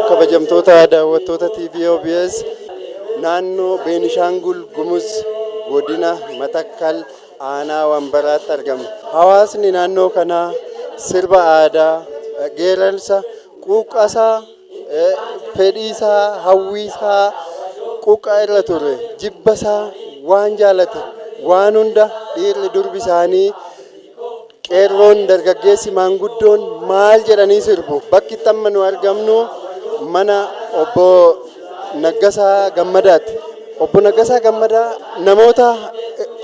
kabajamtoota daawwattoota TV OBS naannoo Beenishaangul Gumuz godina Matakkal aanaa Wambaraatti argamu. Hawaasni naannoo kana sirba aadaa, geerarsa, quuqqasaa, fedhiisaa, hawwiisaa quuqqaa irra ture, jibbasaa waan jaalate, waan hunda dhiirri durbi isaanii qeerroon dargaggeessi maanguddoon maal jedhanii sirbu. Bakki tamma nu argamnu mana obbo Naggasaa Gammadaati. Obbo Naggasaa Gammadaa namoota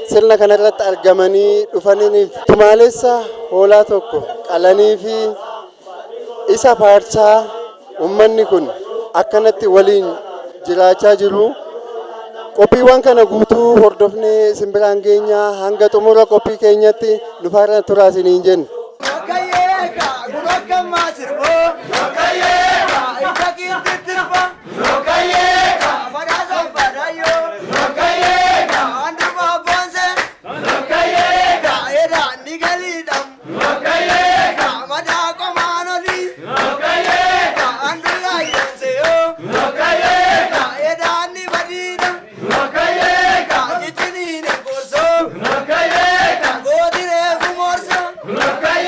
sirna kanarratti argamanii dhufaniif tumaalessa hoolaa tokko qalanii fi isa faarsaa ummanni kun akkanatti waliin jiraachaa jiru. Qophiiwwan kana guutuu hordofnee simbiraan keenya hanga xumura qophii keenyatti nu faana turaa isiniin jenna. Look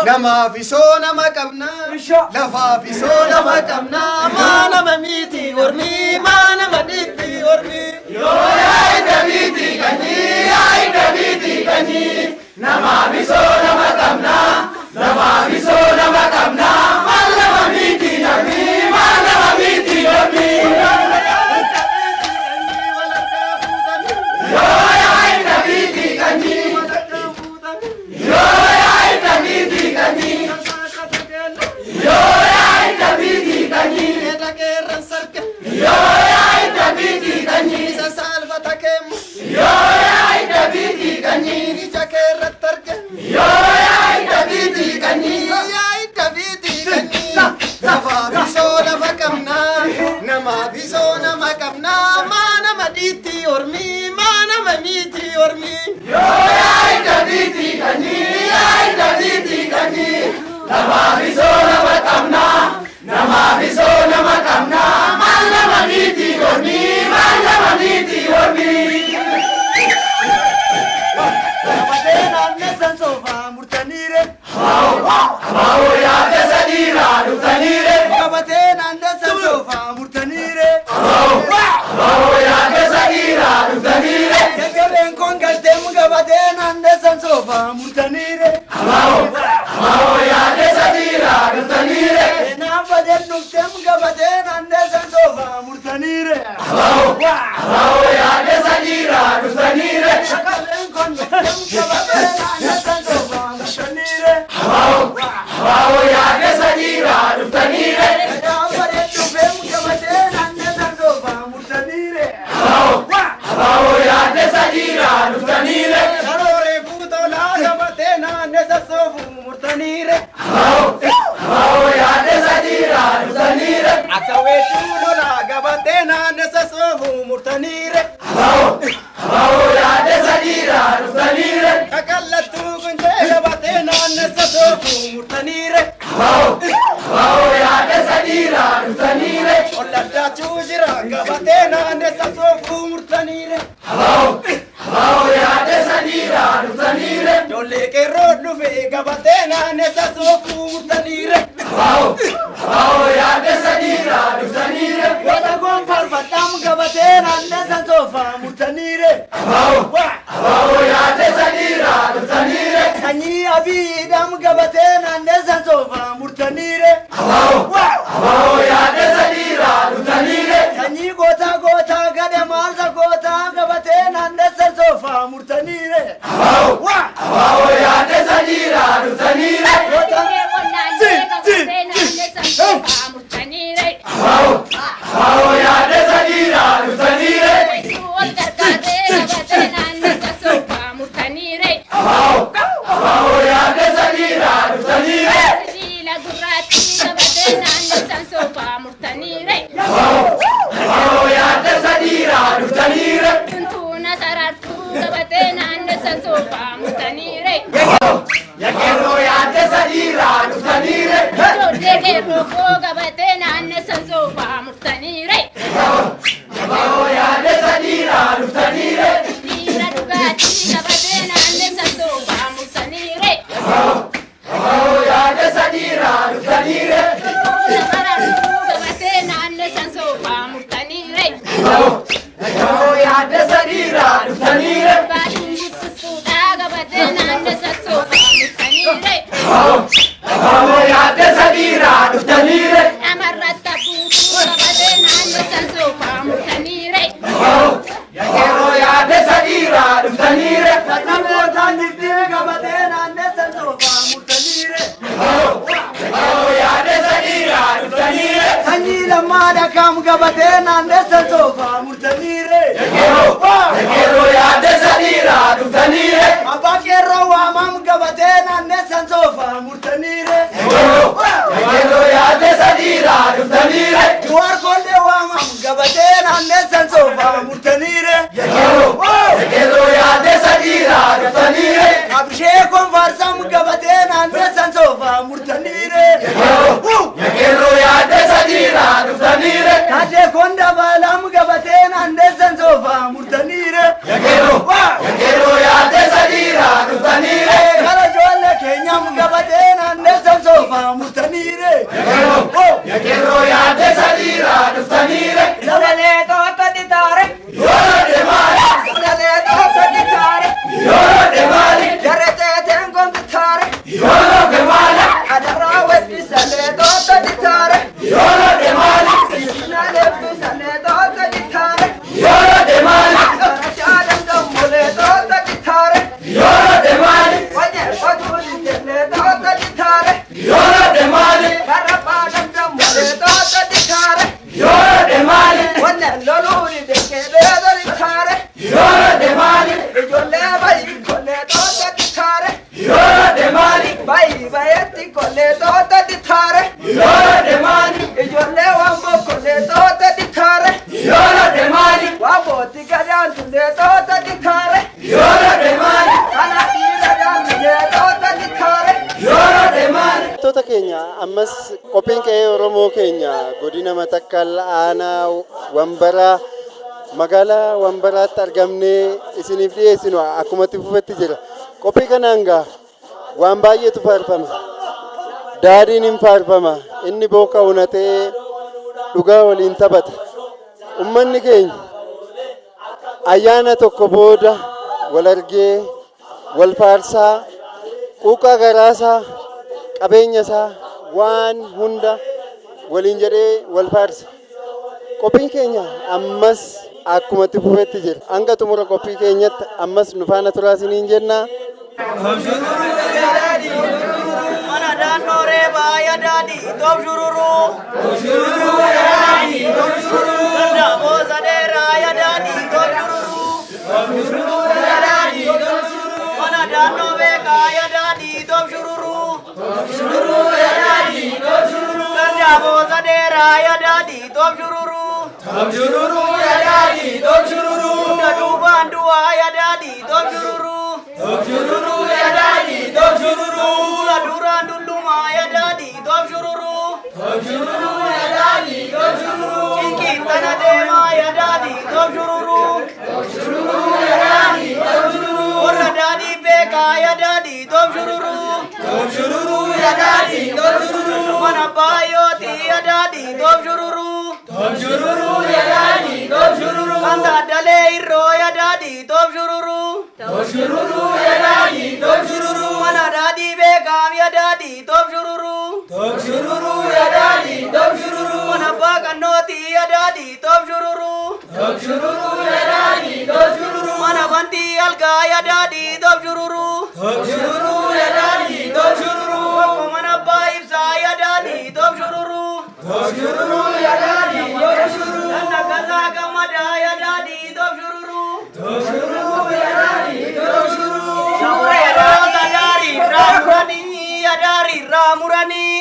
Nama fisona makabna, lafa fisona makabna, mana mamiti ormi, mana maditi ormi. Yo ay Davidi kanyi, nama fisona makabna, lafa fisona makabna, mana mamiti ormi, mana mamiti ormi. Yo ay Davidi kanyi, yo ay Davidi kanyi. Yo ay Davidi kanyi, eta guerra cerca. Yo ay Davidi kanyi, sa salva takem. Yo ay Davidi kanyi, ja guerra tarka. Yo ay Davidi kanyi, ay Davidi kanyi. Lafa bisona makamna, nama bisona makamna, mana maditi ormi, mana mamiti ormi. Yo ay Davidi kanyi, ay Davidi kanyi. Nama bisona makamna, nama bisona makamna, mana mamiti ormi, mana mamiti ormi. Kabatena nesan sofa murtanire, hao ya desadira lutanire. Kabatena nesan sofa murtanire, hao ya desadira lutanire. Keben kon galtem kabatena nesan sofa murtanire, hao ya desadira lutanire. Na baden nuktem kabatena nesan sofa murtanire, hao ya desadira lutanire. Keben kon galtem kabatena nesan sofa murtanire, hao ya desadira lutanire. Na baden nuktem kabatena nesan sofa murtanire, hao ya desadira lutanire. Karore puto la kabatena nesan sofa murtanire, hao ya desadira lutanire. Akawetu la kabatena nesan sofa murtanire, hao ya desadira lutanire. Akallatu kunje kabatena nesan sofa murtanire, hao ya desadira lutanire. Ollada chujira kabatena nesan sofa murtanire, hao ya desadira lutanire. Dole ke rodu fe kabatena nesan sofa murtanire, hao ya desadira lutanire. Wata kon farfatam kabatena nesan sofa murtanire, hao ya desadira lutanire. Sanyi abidam kabatena nesan sofa murtanire, hao ya desadira lutanire. Sanyi gota gota gade marza gota kabatena nesan sofa murtanire, hao ya desadira lutanire. Hao ya desadira lutanire. Hao ya desadira lutanire. Deke roko gabate naanne sanso murtanire. Ya desadira luftanire. Dira dugati gabate naanne sanso murtanire. Ya desadira luftanire. Dara gabate naanne sanso murtanire. Ya desadira luftanire. Bani suda gabate naanne sanso murtanire. Ya desadira luftanire. Amarrata putu gabate naanne sanso murtanire. Ya desadira luftanire. Namoota nifti gabatee naannee sansoofaa murtaniire. Ya desadira luftanire. Sanyii lammaadha kam gabatee naannee sansoofaa murtaniire. Ya desadira luftanire. Abbaa qeerroo waamam gabatee naannee sansoofaa murtaniire. Ya desadira luftanire. Duwwaar koollee waamam gabatee naannee sansoofaa murtaniire. Ya desadira luftanire. Abishee konfaarsam gabatee naannee sansoofaa murtaniire. Ya desadira luftanire. Taatee konda baalam gabatee naannee sansoofaa murtaniire. Ya desadira luftanire. Kara ijoollee keenyam gabatee naannee sansoofaa murtaniire. Ya desadira luftanire. Sagalee tokko dhitaare. Yoro demari. Sagalee tokko dhitaare. Yoro demari. Jarre teeteen kompitaare. Yoro demari. Adaraa webbisalee tokko dhitaare. Yoro demari. Sinaalee bisalee tokko dhitaare. Yoro demari. Garashaa dandammolee tokko dhitaare. Yoro demari. Wanyee qotuu dindeelee tokko dhitaare. Yoro demari. Garabaa dandammolee tokko dhitaare. Yoro demari. Wanyee loluu dindeelee dhitaare. Yoro demari. Ijoollee bayi kollee tokko dhitaare. Yoro demari. Bayi bayetti kollee tokko dhitaare. Yoro demari. Ijoollee wamboo kollee tokko dhitaare. Yoro demari. Wambooti gadaan tullee tokko dhitaare. Yoro demari. Kanaatii gadaan tullee tokko dhitaare. Yoro demari. Wantoota keenya ammas qophiin qe'ee Oromoo keenya godina Matakkal aanaa Wambaraa magaalaa Wambaraatti argamnee isiniif dhiyeessinu akkumatti fufetti jira. Qophii kanaan gaa waan baay'eetu faarfama. Daadhiin hin faarfama. Inni booka unatee dhugaa waliin taphata. Uummanni keenya ayyaana tokko booda wal argee wal faarsaa quuqqaa garaasaa qabeenya isaa waan hunda waliin jedhee wal faarsa. Qophiin keenya ammas akkumatti fufetti jira. Hanga xumura qophii keenyatti ammas nu faana turaa isiniin jenna. Mana daannoo reebaa yadaadhi toof shururuu. Danda'amoo sadeeraa yadaadhi toof shururuu. Mana daannoo beekaa yadaadhi toof shururuu. Danda'amoo sadeeraa yadaadhi toof shururuu. Duubaan duwwaa yadaadhi toof shururuu. Duraan dullumaa yadaadhi toof shururuu. Cinqiin tana deemaa yadaadhi toof shururuu. Warra daadhii beekaa yadaadhi toof shururuu. Mana baay'ooti yadaadhi toof shururuu. Kan taaddalee irroo yadaadhi toof shururuu. Mana daadhii beekaam yadaadhi toof shururuu. Mana baaqannooti yadaadhi toof shururuu. Mana bantii algaa yadaadhi toof shururuu. Tokko mana abbaa ibsaa yadaadhi toof shururuu. Danna gasaa gammadaa yadaadhi toof shururuu. Shamureedhaa gadaarii raamuranii yadaadhi raamuranii.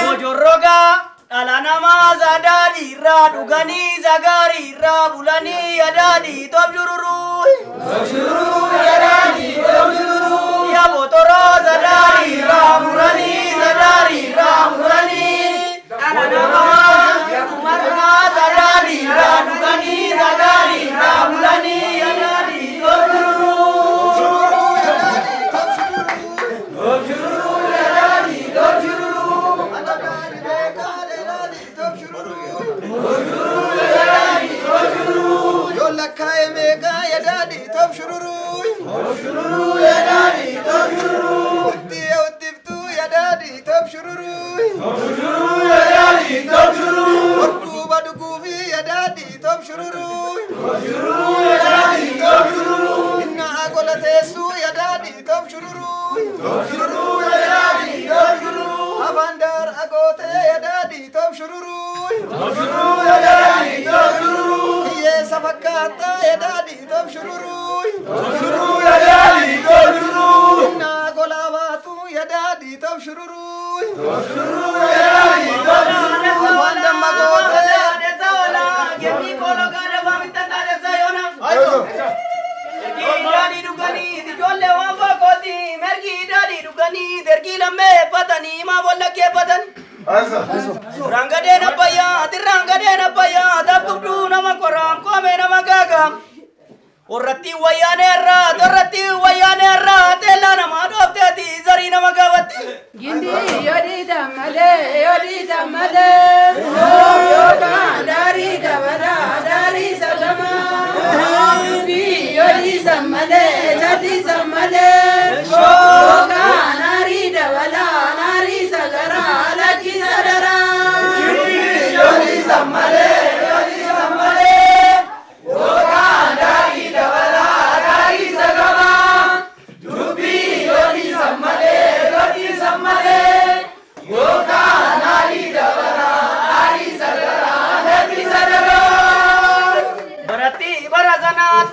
Bojorrogaa dhala namaa zadaadhi irraa dhuganii zagaarii irraa bulanii yadaadhi toof shururuu. Ya botoroo zadaadhi raamuranii zadaadhi raamuranii. Abandar agote ya daddy top shururu. Ye sabakata ya daddy top shururu. Na golawatu ya daddy top shururu. Abandar magote Daddy dugani dijolle wamba koti mergi daddy dugani dergi lamme patani ma bolla ke patan ranga de na paya tiranga de na paya dabdu nama koram ko me nama gagam orati wayane ra tella nama dofte ti zari nama gawati Gindi yodi damale yoga dari dabada dari sagama bi yodi samale jadi samale yoga nari dabala nari sagara laki sadara yodi samale yoga dari dabala dari sagama dubi yodi samale yoga nari dabala dari sagara laki sadara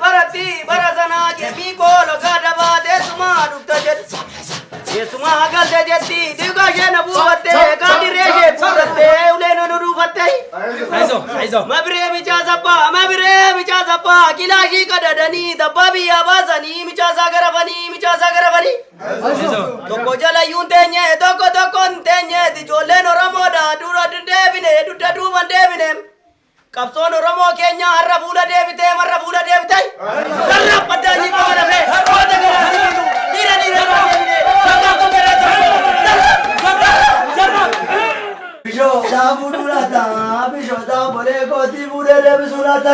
barati barazana gemi ko loga daba de suma dukta jet ye suma agal de jetti diga je nabuwate gadi reje purate ule no rubate aizo mabre mi chazapa kilashi kadadani dababi abazani mi chazagarabani toko jala yuntenye toko ntenye dijole no ramoda dura debine dudda duman debine Kapson Oromo Kenya harra fuula deebite darra padani ko rafe wada gara sibitu dira saka ko gara Bisho da budulata bisho da bole ko ti budere bisulata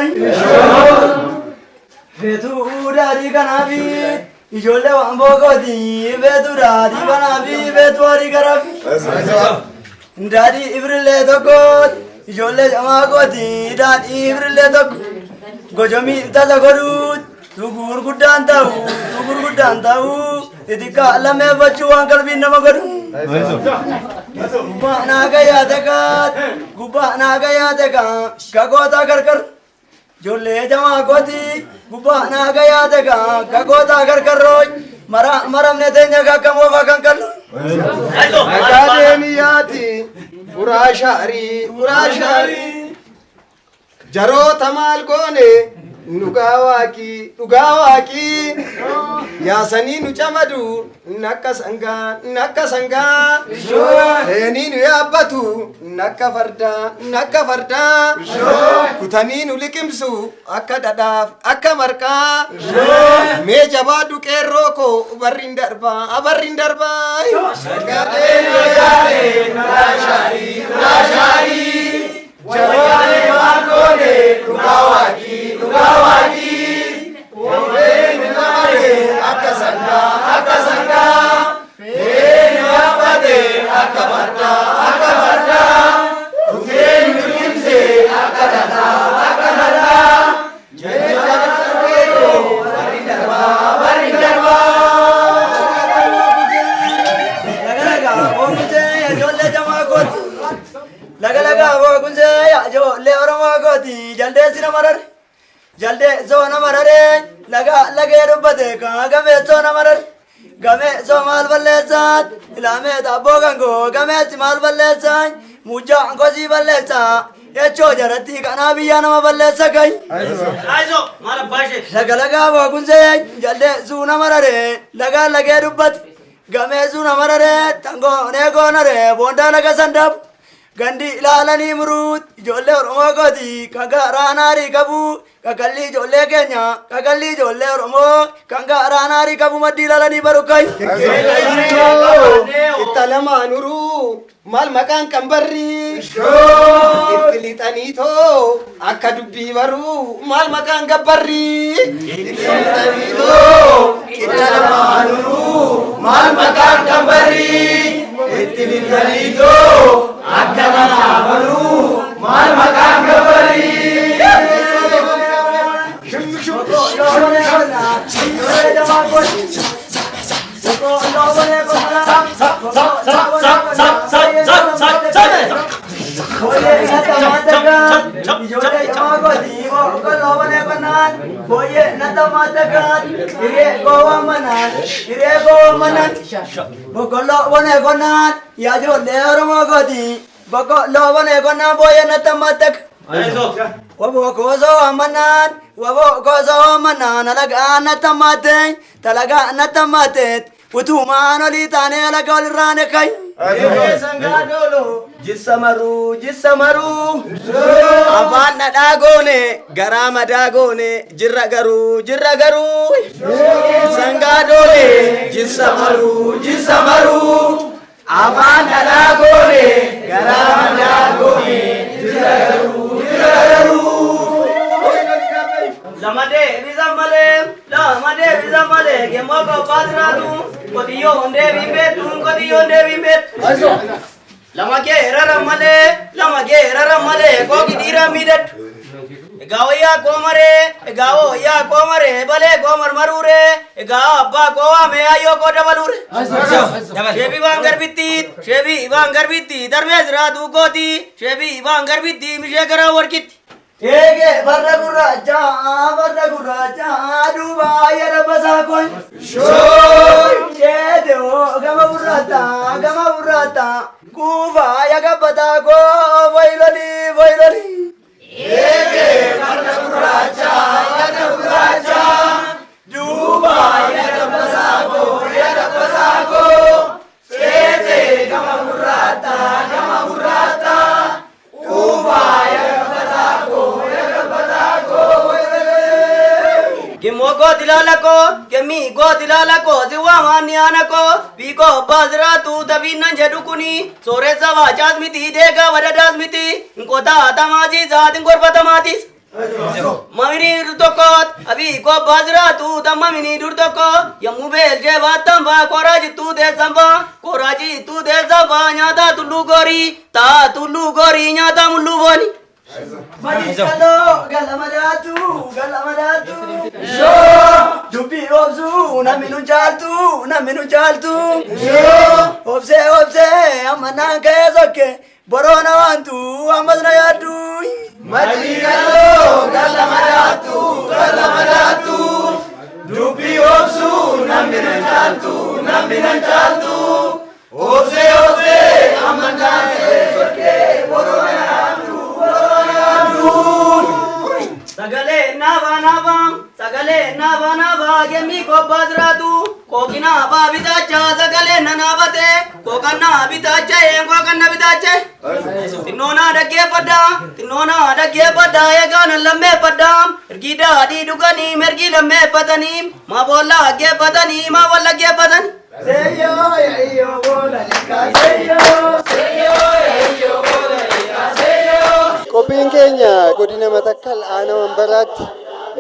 Vetu udari kanabi ijole wambo ko ti vetu radi kanabi vetu ari karabi Ndadi ibrille dokot Ijolle jama goti dan ibrille tok gojomi tata gorut tugur gudan tahu idika lame bachu angkal bin nama goru guba na gaya dekat kagota kar jolle jama goti guba na gaya dekat kagota kar roj maram ne tenya kakamo vakangkal Akademiyati urashari jaro tamal kone nugawaki yasani nuchamadu nakasanga eni nu yabatu nakafarda kutani nu likimsu akadadaf akamarka me jabadu keroko barrindarba urashari Jawale makone lugawaki Wene namare akasanga Wene apate akabarta Kuteni kimse akadada Jajala kero barindarba Laga wo kunje ya jo le oroma goti jalde sina marar jalde zona marare lage rubate ka game zona marar game zo mal ballesat ilame da bogango game mal ballesat muja ngozi ballesa ye cho jarati kana biya nama ballesa kai aizo mala bashe laga wo kunje jalde zuna marare lage rubate game zuna marare tango ne gonare bonda laga sandap Gandi lalani murut jolle oromo godi kanga ranari kabu kakalli jolle kenya kakalli jolle oromo kanga ranari kabu maddi lalani barukai italama nuru mal makan kambarri itilitani to akadubbi baru mal makan gabbarri itilitani to italama nuru mal makan kambarri itilitani to akadana baru mal makan gabbarri Jama ijoollee jamaa godii boqqolloo mana qonnaan booyyee nata maatakaan hiree goowwan manaan hiree goowwan manaan boqqolloo mana qonnaan yaa ijoollee oromoo godii boqqolloo mana qonnaan booyyee nata maatakaan waboo koosoo amanaan waboo koosoo amanaan alagaa nata maatee talagaa nata maateet utumaan olii taanee alagaa olirraan ekkay sangaadolo jissamaru afaan dhadhaa goone garaa madaa goone jirra garuu sangaadole jissamaru afaan dhadhaa goone garaa madaa goone jirra garuu Lamade bizamale gemoko patratu kodiyo onde bimbet lamage raramale ko gidira midet gawo ya komare bale komar marure gawo abba ko ame ayo ko dabalure shebi bangar bitti darmez radu godi shebi bangar bitti mishe gara warkit Ege barra guraja duba yara basakon shoy chede o gama burata kuva yaga batako vailoli Ege barra guraja duba yara basako chede gama burata kuva yaga Gemi go dilalako ziwa manianako biko bazratu tabina jedukuni sore sawa chasmiti dega wadadasmiti nkota tamaji zatin gorbatamatis mamini durtokot abi ko bazratu tamamini durtoko yamubel je batamba koraji tu de zamba nyata tullu gori nyata mullu boni Majikalo galamadatu Sho Dubi obsu naminu jaltu Sho Obse amana kezoke Borona wantu amadna yadu Majikalo galamadatu Dubi obsu naminu jaltu Obse amana kezoke Borona Sagale nava gemi ko bazratu kokina ba bidacha sagale nanavate kokana bidacha kokana bidacha tinona dagge pada ya gana lamme padam ergida di dugani mergi lamme patani ma bolla ge patani seyo bola lika seyo Qophiin keenya godina Matakkal aanaa Wambaraatti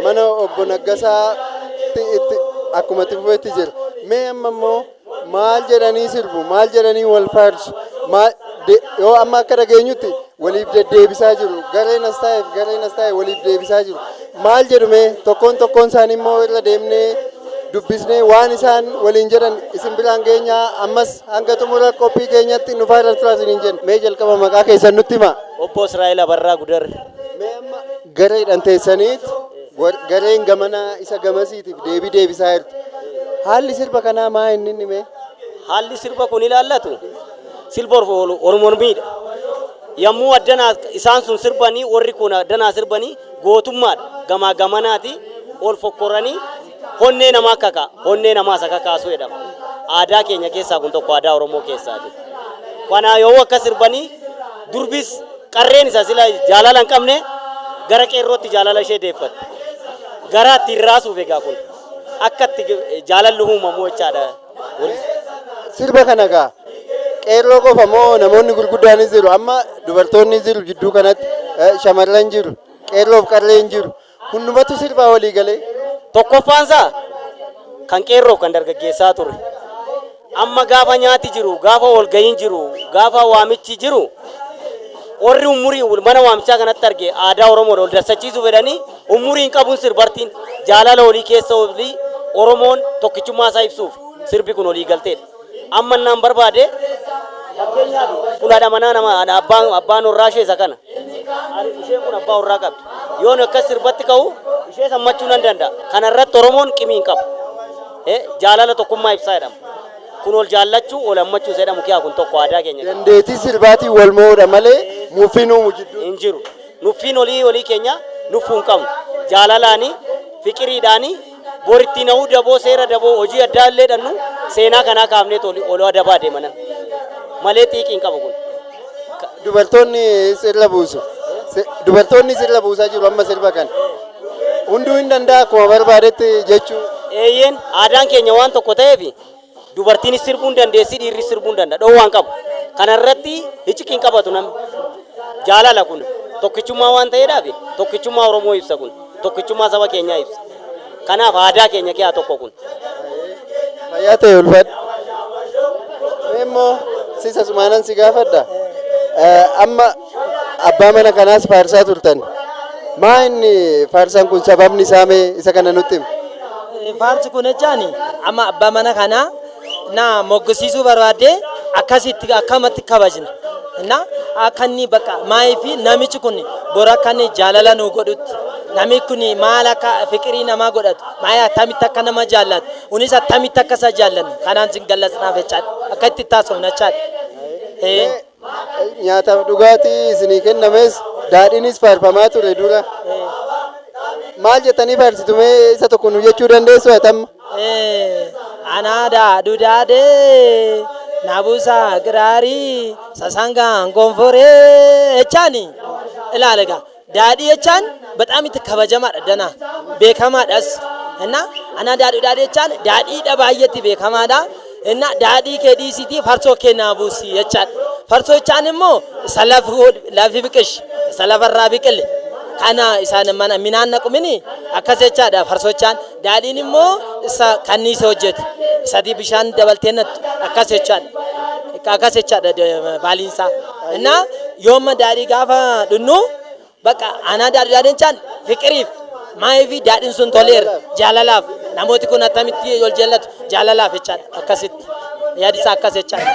mana obbo Naggasaa akkuma itti fufetti jira. Mee amma immoo maal jedhanii sirbu? Maal jedhanii wal faarsu? Yoo amma akka dhageenyutti waliif deddeebisaa jiru. Gareen as taa'e waliif deebisaa jiru. Maal jedhu mee tokkoon isaanii immoo irra deemnee dubbisnee waan isaan waliin jedhan isin biraan geenyaa ammas hanga xumura qophii keenyatti nu faarra turaasin jenna. Mee jalqaba maqaa keessan nutti himaa. Obbo Israa'el Abarraa Gudar. Mee amma gareedhaan teessaniit gareen gamana isa gamasiitiif deebisaa jirtu. Haalli sirba kanaa maa inni mee? Haalli sirba kun ilaallatu sirba Oromoon miidha. Yommuu addanaa isaan sun sirbanii warri kun addanaa sirbanii gootummaadha. Gamaa gamanaati ol fokkoranii honnee namaa kakaasuu jedhama. Aadaa keenya keessaa kun tokko aadaa Oromoo keessaati. Kana yoo akka sirbanii durbis qarreen isaa sila jaalala hin qabne gara qeerrootti jaalala ishee deeffatti. Gara ittiin raasuuf egaa kun akka itti jaalalli uumamu jechaadha. Sirba kana gaa qeerroo qofa moo namoonni gurguddaanis jiru? Amma dubartoonni jiru jidduu kanatti shamarran jiru qeerroof qarreen jiru hundumatu sirbaa walii galee. Tokkoffaansaa kan qeerroof kan dargaggeessaa ture. Amma gaafa nyaati jiru, gaafa walgayiin jiru, gaafa waamichi jiru, warri umurii mana waamichaa kanatti arge aadaa Oromoo ol darsachiisuu fedhanii umuriin qabuun sirbartiin jaalala olii keessa olii Oromoon tokkichummaa isaa ibsuuf sirbi kun olii galteedha. Amma naan barbaade fakkeenyaaf fuulaadha manaa nama abbaan warraa ishee isa kana isheen kun abbaa warraa qabdi. Yoon akkas sirbatti ka'u ishee sammachuu nan danda'a. Kana irratti Oromoon qimii hin qabu. Jaalala tokkummaa ibsaa jedhama. Kun ol jaallachuu ol hammachuu jedhamu kiyaa kun tokko aadaa keenya. Dandeettii sirbaatiin wal mo'uudha malee nuuffiin uumu jidduu hin jiru. Nuffiin olii keenya nuffuu hin qabnu. Jaalalaanii fiqiriidhaanii boritti na'uu daboo seera daboo hojii addaa illee dhannu seenaa kanaa kaafnee oluu adabaa deemanan. Malee xiiqii hin qabu kun. Dubartoonni sirra buusu. Dubartoonni sirra buusaa jiru amma sirba kan. Hunduu hin danda'a akkuma barbaadetti jechuu. Eeyyeen aadaan keenya waan tokko ta'eef dubartiin sirbuu hin dandeessi dhiirri sirbuu hin danda'a. Dhoowwaan qabu. Kana irratti icciqiin qabatu namni. Jaalala kun tokkichummaa waan ta'eedhaaf tokkichummaa Oromoo ibsa kun. Tokkichummaa saba keenyaa ibsa. Kanaaf aadaa keenya keessaa tokko kun. Fayyaa ta'e ulfaadha. Immoo siisa sumaanan si gaafadha. Amma abbaa mana kanaas faarsaa turtan. Maa inni faarsaan kun sababni isaa mee isa kana nutti hima? Faarsi kun jechaan amma abbaa mana kanaa na moggisiisuu barbaadee akkasitti akkamatti kabajna. Na akka inni bakka maayii fi namichi kun bora akka inni jaalala nu godhutti. Nami kun maal akka fiqirii namaa godhatu. Maayii attamitti akka nama jaallatu. Unis attamitti akka isa jaallannu. Kanaan sin gallasnaaf jechaadha. Akka itti taasifna jechaadha. Nyaataaf dhugaatii isinii kennames daadhiinis faarfamaa ture dura. Maal jettanii faarsitumee isa tokko nu jechuu dandeessu atamma? Anaada dudaadee nabusa giraari sasangaan gonforee jechaani ilaalaga. Daadhii jechaan በጣም የተከበጀማadha dana beekamaadhas እና anaada dudaadee jechaan daadhiidha baay'eetti beekamaadha. Inna daadhii keedisiitii farsoo kennaa buusii jechaadha. Farsoo jechaan immoo lafi biqish lafarraa biqile kana isaan mana minaan naqumini akkas jechaadha farsoo jechaan. Daadhiin immoo isa kanniisa hojjete sadii bishaan dabalteen akkas jechaadha baaliinsaa. Inna yooma daadhii gaafa dhunnu bakka anaada dudaadee jechaan fiqiriif maayii fi daadhiin sun toleera jaalalaaf. Namooti kun attamitti ol jaallatu jaalalaaf jechaadha akkasitti yaadisaa akkas jechaadha.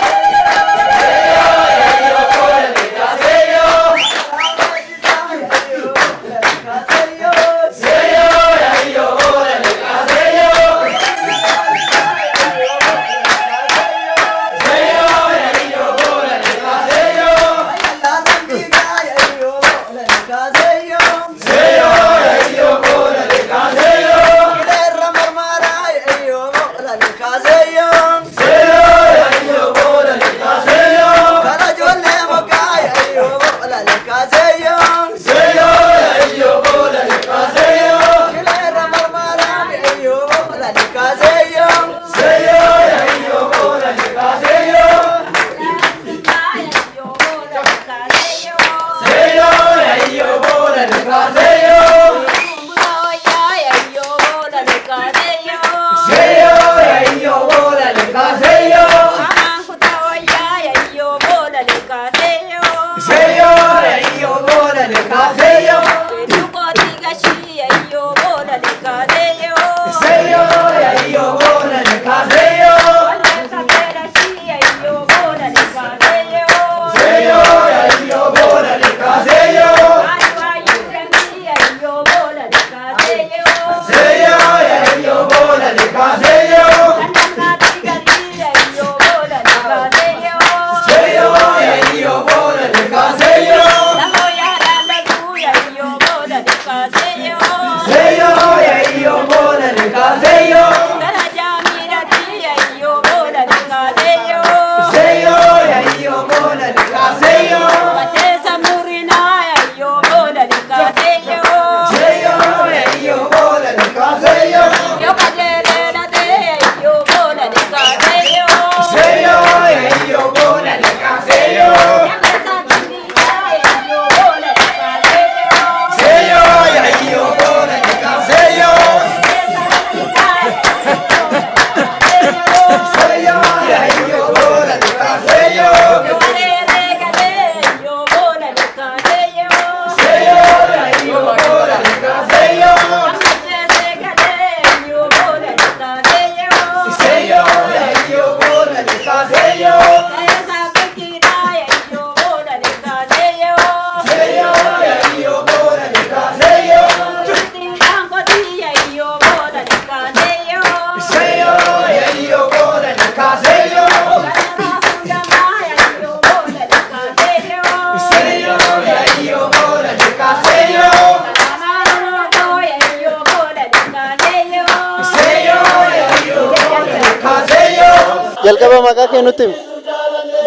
maqaa kee nutti himi.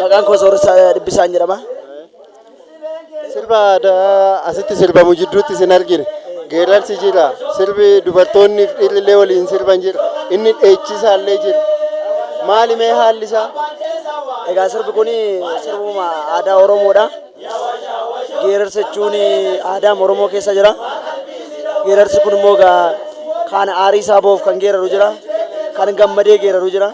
Maqaan koo Sooressa Dibbisaan jedhama. Sirba aadaa asitti sirbamu jidduutti isin argine. Geerarsi jira. Sirbi dubartoonni fi dhiirrillee waliin sirban jira. Inni dheechisaallee jira. Maali mee haalli isaa? Egaa sirbi kun sirbuma aadaa Oromoodha. Geerarsa jechuun aadaa Oromoo keessa jira. Geerarsi kun immoo kan aarii isaa ba'uuf kan geeraru jira. Kan gammadee geeraru jira.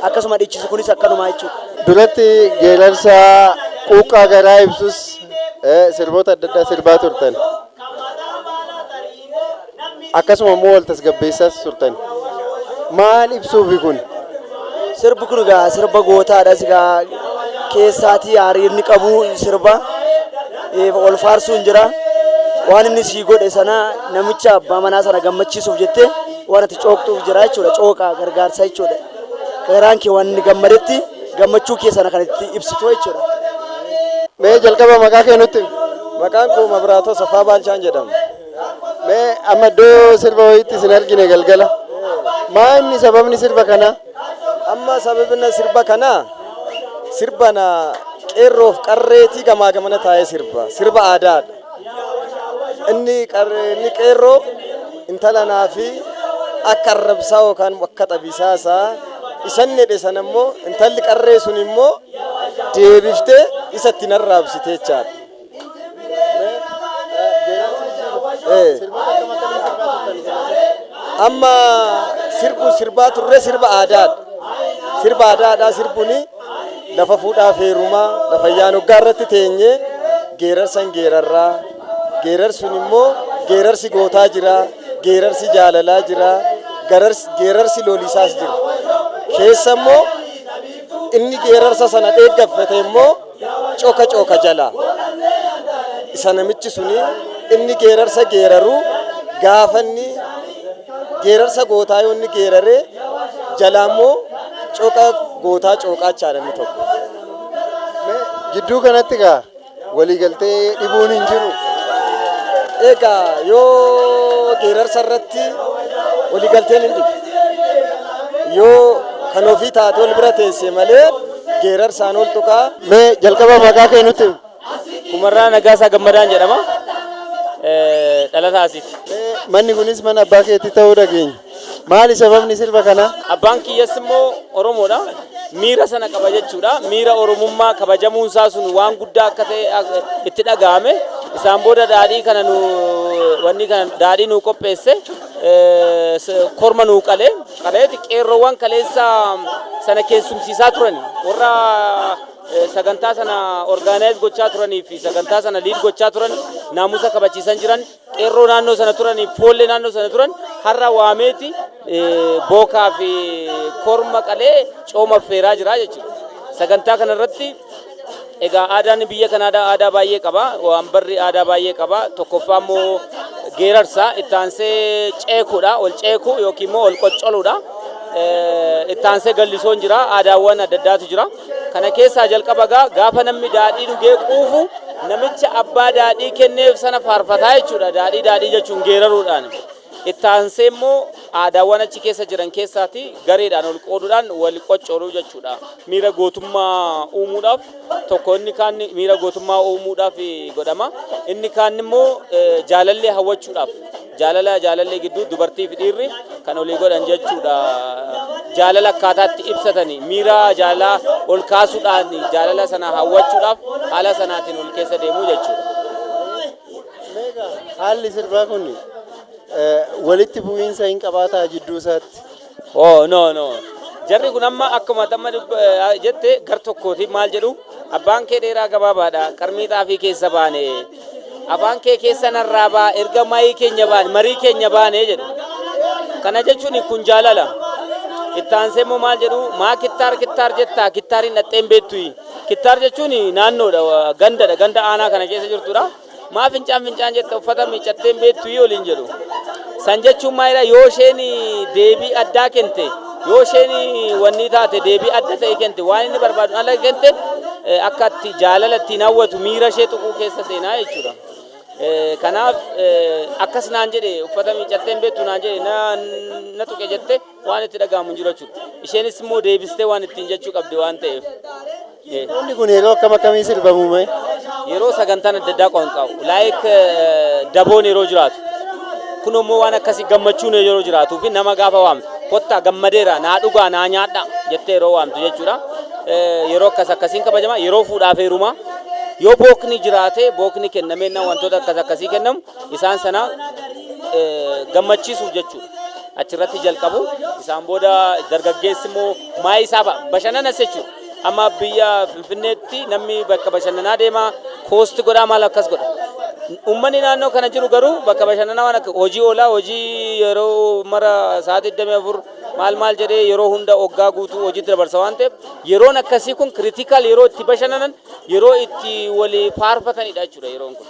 Akkasuma dhiichisi kunis akkanuma jechuudha. Duratti geerarsa quuqqaa garaa ibsus sirboota adda addaa sirbaa turtan. Akkasuma immoo wal tasgabbeessaas turtan. Maal ibsuufi kun? Sirbi kun egaa sirba gootaadha. Egaa keessaatii aarii inni qabu sirba ol faarsuun jira. Waan inni sii godhe sana namicha abbaa manaa sana gammachiisuuf jettee waan ati cooqtuuf jira jechuudha. Cooqaa gargaarsa jechuudha. Garaan kee waan inni gammadetti gammachuu kee sana kan itti ibsitu jechuudha. Mee jalqaba maqaa kee nutti himi. Maqaan koo Mabiraatoo Safaa Baalchaan jedhama. Mee amma iddoo sirba wayiitti isin argine galgala. Maa inni sababni sirba kanaa? Amma sababni sirba kanaa sirbana qeerroof qarreetii gamaa gamana taa'ee sirba aadaadha. Inni qeerroo intala naa fi akka arrabsaa yookaan akka xabiisaa isaa isan jedhe sana immoo intalli qarree sun immoo deebiftee isatti narraabsite jechaadha. Amma sirbaa turre sirba aadaadha. Sirba aadaadha sirbuni lafa fuudhaa feerumaa lafa yaanoggaa irratti teenyee geerarsan geerarraa. Geerarsuun immoo geerarsi gootaa jira, geerarsi jaalalaa jira, geerarsi lolisaas jira. Keessa immoo inni geerarsa sana deeggaffate immoo cooka jala. Isa namichi suni inni geerarsa geeraru gaafanni geerarsa gootaa yoo inni geeraree jala immoo cooka gootaa cooqaachaadha inni tokko. Jidduu kanatti gaa waliigaltee dhibuun hin jiru. Egaa yoo geerarsa irratti waliigalteen hin dhibu. Yoo kan ofii taate ol bira teesse malee geerarsaan ol tuqaa. Mee jalqaba maqaa kee nutti himi. Kumarraa Nagaasaa Gammadaan jedhama. Dhalataa asiiti. Manni kunis mana abbaa keetii ta'uu dhageenya. Maali sababni sirba kanaa? Abbaan kiyyas immoo Oromoodha. Miira sana qaba jechuudha. Miira Oromummaa kabajamuun isaa sun waan guddaa akka ta'e itti dhaga'ame. Isaan booda daadhii kana daadhii nuu qopheesse korma nuu qaleeti qeerroowwan kaleessa sana keessumsiisaa turani. Warra sagantaa sana orgaanaayiz gochaa turanii fi sagantaa sana liid gochaa turan naamusa kabachiisan jiran qeerroo naannoo sana turanii foollee naannoo sana turan har'a waameeti bookaa fi korma qalee cooma affeeraa jira jechuudha. Sagantaa kana irratti egaa aadaan biyya kanaa aadaa baay'ee qaba. Waan barri aadaa baay'ee qaba. Tokkoffaa immoo geerarsa itti aansee ceekuudha. Ol ceekuu yookiin immoo ol qoccoluudha. Itti aansee gallisoon jira. Aadaawwan adda addaatu jira. Kana keessaa jalqaba gaafa namni daadhii dhugee quufu namicha abbaa daadhii kenneef sana faarfataa jechuudha. Daadhii jechuun geeraruudhaan. Itti aansee immoo aadaawwan achi keessa jiran keessaati gareedhaan ol qooduudhaan wal qoccoluu jechuudha. Miira gootummaa uumuudhaaf tokko inni kaan miira gootummaa uumuudhaaf godhama. Inni kaan immoo jaalallee hawwachuudhaaf. Jaalallee gidduu dubartii fi dhiirri kan olii godhan jechuudha. Jaalala akkaataatti ibsatanii miira jaalalaa ol kaasuudhaan jaalala sana hawwachuudhaaf haala sanaatiin ol keessa deemuu jechuudha. Haalli sirbaa kun walitti bu'iinsa hin qabaataa jidduu isaatti. No. Jarri kun amma akkuma tamma jette gar tokkooti maal jedhu abbaan kee dheeraa gabaabaadha qarmiixaa fi keessa baane. Afaan kee keessa narraa baa erga marii keenya baane jedhu. Kana jechuun kun jaalala. Itti aansee immoo maal jedhu maa kittaar jettaa kittaariin dhaxxeen beektu. Kittaar jechuun naannoodha ganda aanaa kana keessa jirtudha. Maa fincaan jetta uffata miiccatteen beektu waliin jedhu. San jechuun maalidha yoo isheen deebii addaa kente yoo isheen wanni taate deebii adda ta'e kente waan inni barbaadu ala kente akka itti jaalala ittiin hawwatu miira ishee tuquu keessa seenaa jechuudha. Kanaaf akkas naan jedhe uffata miiccatteen beektu naan jedhe na tuqe jette waan itti dhaga'amu hin jiru jechuudha. Isheenis immoo deebistee waan ittiin jechuu qabdi waan ta'eef. Inni kun yeroo akkamii sirbamu mee? Yeroo sagantaan adda addaa qophaa'u laayik daboon yeroo jiraatu kun immoo waan akkasii gammachuun yeroo jiraatuu fi nama gaafa waamtu kottaa gammadeera naa dhugaa naa nyaadha jettee yeroo waamtu jechuudha. Yeroo akkasiin kabajama yeroo fuudhaaf heerumaa yoo bookni jiraate bookni kennameenna wantoota akkasii kennamu isaan sana gammachiisuuf jechuudha. Achirratti jalqabu isaan booda dargaggeessi immoo maayii isaa bashannanas jechuudha. Amma biyya Finfinneetti namni bakka bashannanaa deema koosti godhaa maal akkas godha. Uummanni naannoo kana jiru garuu bakka bashannanaa waan akka hojii oolaa hojii yeroo mara sa'aatii 24 maal jedhee yeroo hunda hoggaa guutuu hojiitti dabarsa waan ta'eef yeroon akkasii kun kiriitikaal yeroo itti bashannanan yeroo itti walii faarfatanidha jechuudha yeroon kun.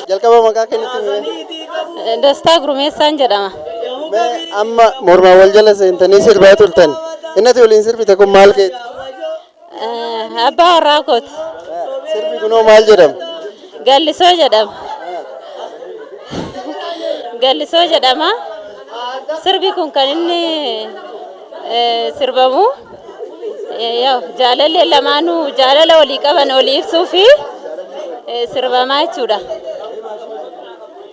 Jalqaba maqaa keenyatti Dastaa Gurmeessaan jedhama. amma mormaa wal jala seentanii sirbaa turtan. Innati waliin sirbite kun maal keeti? Abbaa warraa kooti. Sirbi kunoo maal jedhama? Gallisoo jedhama. Gallisoo jedhama. Sirbi kun kan inni sirbamu jaalallee lamaanuu jaalala walii qaban walii ibsuu fi sirbamaa jechuudha.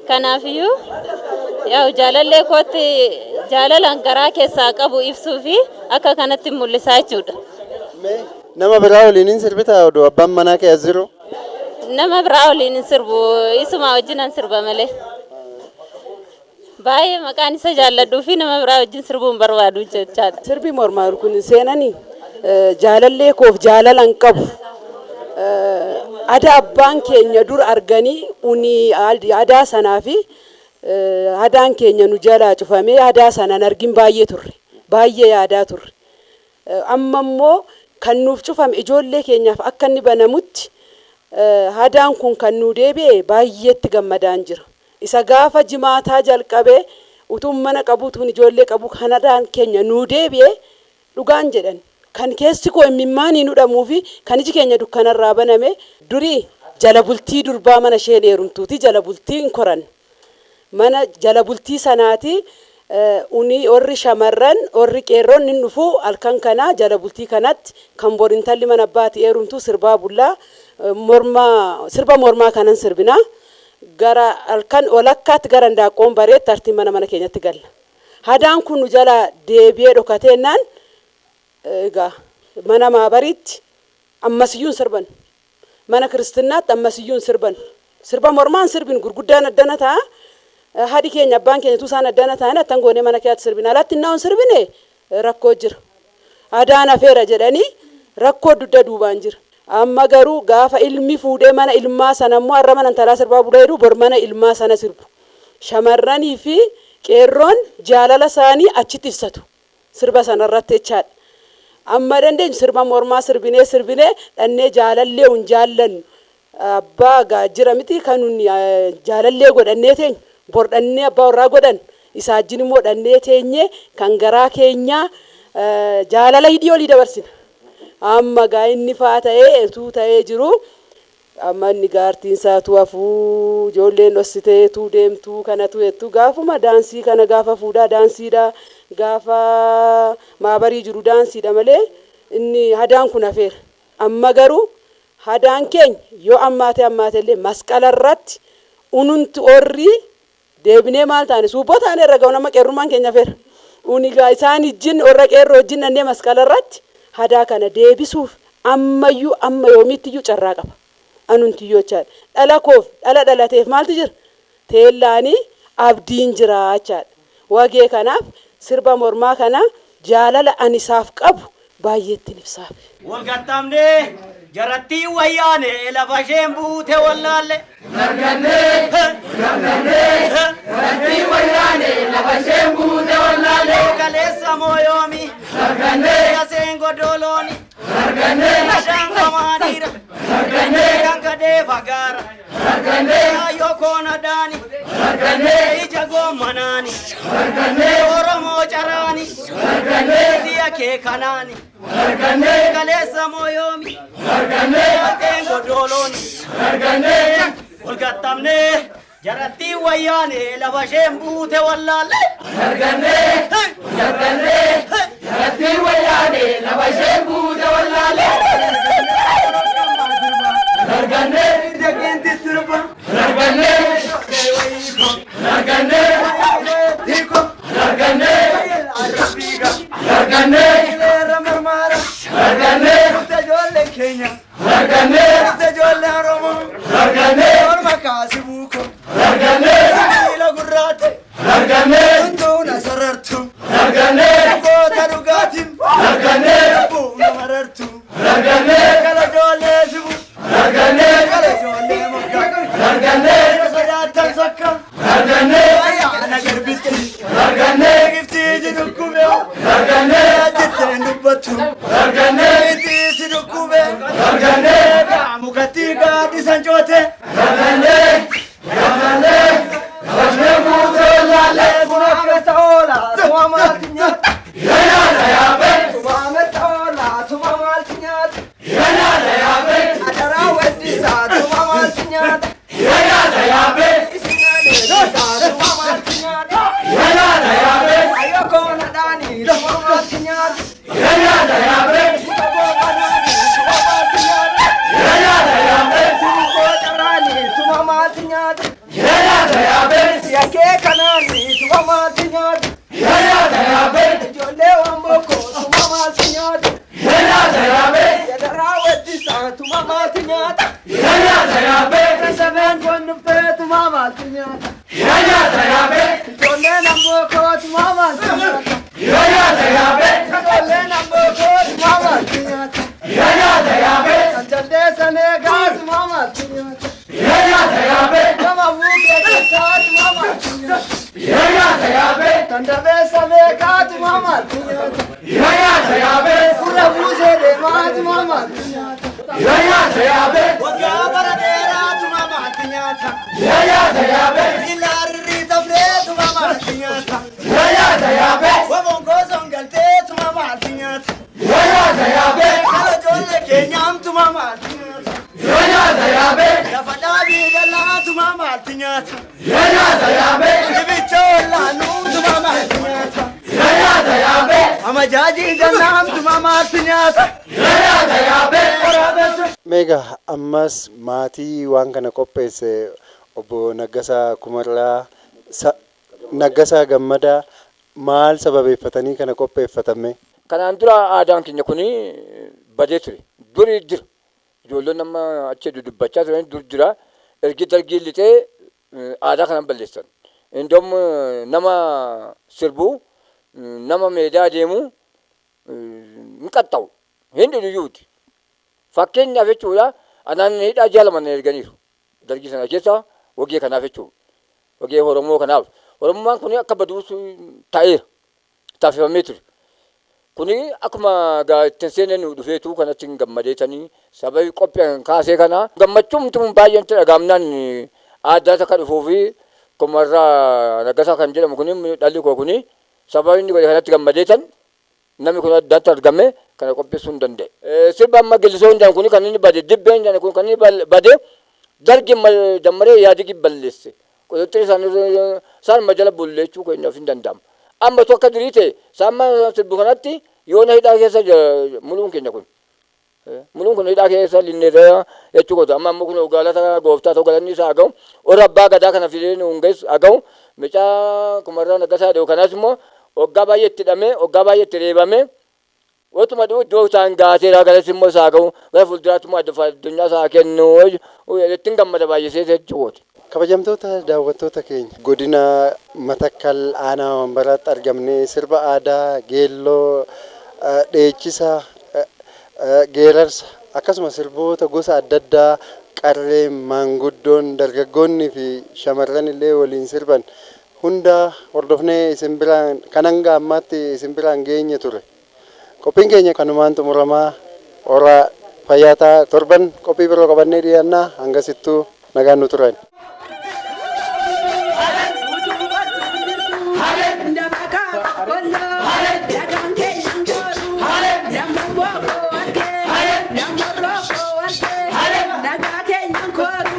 Kanaafiyyuu jaalallee kootti jaalalaan garaa keessaa qabu ibsuu fi akka kanatti mul'isaa jechuudha. Nama biraa waliin hin sirbitaa oduu abbaan manaa kee as jiru? Nama biraa waliin hin sirbu isuma wajjinan sirba malee. Baay'ee maqaan isa jaalladhuu fi nama biraa wajjin sirbuu hin barbaadu jechaadha. Sirbi mormaa kun seenanii jaalallee koof jaalalan qabu. Aadaa abbaan keenya dur arganii unii aadaa sanaa fi aadaan keenya nu jalaa cufamee aadaa sanaan argin baay'ee turre. Baay'ee yaadaa turre. Amma immoo kan nuuf cufame ijoollee keenyaaf akka inni banamutti aadaan kun kan nu deebi'e baay'eetti gammadaan jira. Isa gaafa jimaataa jalqabee utuun mana qabuutuun ijoollee qabu kan aadaan keenya nu deebi'e dhugaan jedhan. Kan keessi koo imimmaanii nu dhamuu fi kan iji keenya dukkanarraa baname durii jala bultii durbaa mana isheen heerumtuuti jala bultii hin koran. Mana jala bultii sanaati unii orri shamarran orri qeerroon hin dhufu halkan kanaa jala bultii kanatti kan borintalli mana abbaati heerumtu sirbaa bullaa sirba mormaa kanan sirbinaa. Gara halkan walakkaatti gara ndaaqoon bareetti artiin mana keenyatti galla. Aadaan kun nu jala deebi'ee dhokateennaan egaa mana maabariitti ammasiyyuun sirban. Mana kiristaanaatti ammasiyyuun sirban. Sirba mormaan sirbin gurguddaan addana ta'a. Haadhi keenya abbaan keenya tusaan addana ta'an attan goonee mana keetti sirbina. Alatti naawun sirbine rakkoo jira. Aadaan afeera jedhanii rakkoo dudda duubaan jira. Amma garuu gaafa ilmi fuudhee mana ilmaa sana immoo har'a mana intalaa sirbaa bulee jiru bor mana ilmaa sana sirbu. Shamarranii fi qeerroon jaalala isaanii achitti ibsatu. Sirba sanarratti jechaadha. amma dandeenyu sirba mormaa sirbinee dhannee jaalallee hin jaallannu abbaa gaajjira miti kan nun jaalallee godhannee teenyu bor dhannee abbaa warraa godhan isaa wajjin immoo dhannee teenye kan garaa keenyaa jaalala hidhii olii dabarsina amma gaa inni faa ta'ee etuu ta'ee jiru amma inni gaartiin isaatu hafuu ijoolleen dhossiteetu deemtu kanatu jettu gaafuma daansii kana gaafa fuudhaa daansiidha gaafa maabarii jiru daansiidha malee inni hadaan kun hafeera amma garuu hadaan keenya yoo ammaate illee masqala irratti ununti orrii deebinee maal taane suubboo taane irra ga'u nama qeerrummaan keenya hafeera unigaa isaan ijjin orra qeerroo ijjin dhannee masqala irratti hadaa kana deebisuuf ammayyuu amma yoomiittiyyu carraa qaba anuntiyyoo chaadha dhala koof dhala dhalateef maaltu jira teellaanii abdiin jira chaadha wagee kanaaf sirba mormaa kana jaalala ani isaaf qabu baay'eetti ibsaaf walgattamne jaratti wayyaane lafa isheen buute wallaalle jaratti wayyaane lafa isheen buute wallaalle kaleessa mooyoomi yaseen godolooni ashaan kamaadhiira kan kadee fagaara ayyoo koona daani ija goommanaani oromoo caraani siya kee kanaani kaleessa mooyoomi yaseen godolooni walgattamne jaratti wayyaane lafa isheen buute wallaalle jaratti wayyaane lafa isheen buute wallaalle Meegaa ammas maatii waan kana qopheesse obbo Naggasaa Kumarraa Naggasaa Gammadaa maal sababeeffatanii kana qopheeffatame? Kanaan dura aadaan keenya kun badee ture. Durii jira. Ijoolleen amma achi dudubbachaa turan dur jira. Ergi dargii lixee aadaa kanan balleessan. Indoom nama sirbu nama meedaa deemu hin qaxxa'u. Hin dhiyuuti. Fakkeenyaaf jechuudha anaan hidhaa jaalaman erganiiru. Dargii sana keessa wagee kanaaf jechuudha. Wagee Oromoo kanaaf. Oromummaan kun akka baduus ta'eera. Taasifamee ture. kuni akkuma ittiin seenan dhufeetu kanatti gammadeetanii sababii qophiin kaasee kana gammachuun baay'een dhagaamnaan aadaa takka dhufuu fi kumarraa nagasaa kan jedhamu kuni dhalli koo kuni sababii inni godhe kanatti gammadeetan namni kun addaatti argame kana qopheessuu hin danda'e. Sirba amma gillisoo hin kuni kan inni bade dibbeen jedhan kun kan inni bade dargi dammaree yaadigi balleesse. Qotottee isaan majala bulleechuu keenyaaf hin danda'amu. Amma tokko durii ta'e saamma sirbu kanatti yoona hidhaa keessa muluun keenya kun. Muluun kun hidhaa keessa linneerra jechuu qotu. Amma ammoo kun ogaalata gooftaa ta'uu galanni isaa haga'u. Warra abbaa gadaa kana fidee nuun geessu haga'u. Micaa kumarraa nagasaa dhiyoo kanas immoo waggaa baay'ee itti hidhamee waggaa baay'ee itti reebamee watuma dhi'u iddoo isaan gaateera galas immoo isaa haga'u. Gara fuulduraatti immoo addunyaa isaa kennu ittiin gammada baay'isee jechuudha. Kabajamtoota daawwattoota keenya godina Matakkal aanaa Wambaraatti argamnee sirba aadaa geelloo dheechisa geerarsa akkasumas sirboota gosa adda addaa qarree maanguddoon dargaggoonni fi shamarran illee waliin sirban hunda hordofnee isin biraan kan hanga ammaatti isin biraan geenye ture. Qophiin keenya kanumaan xumuramaa hora fayyaataa torban qophii biroo qabannee dhiyaannaa hangasittuu nagaan nu turan. Nagaa keenyan kooru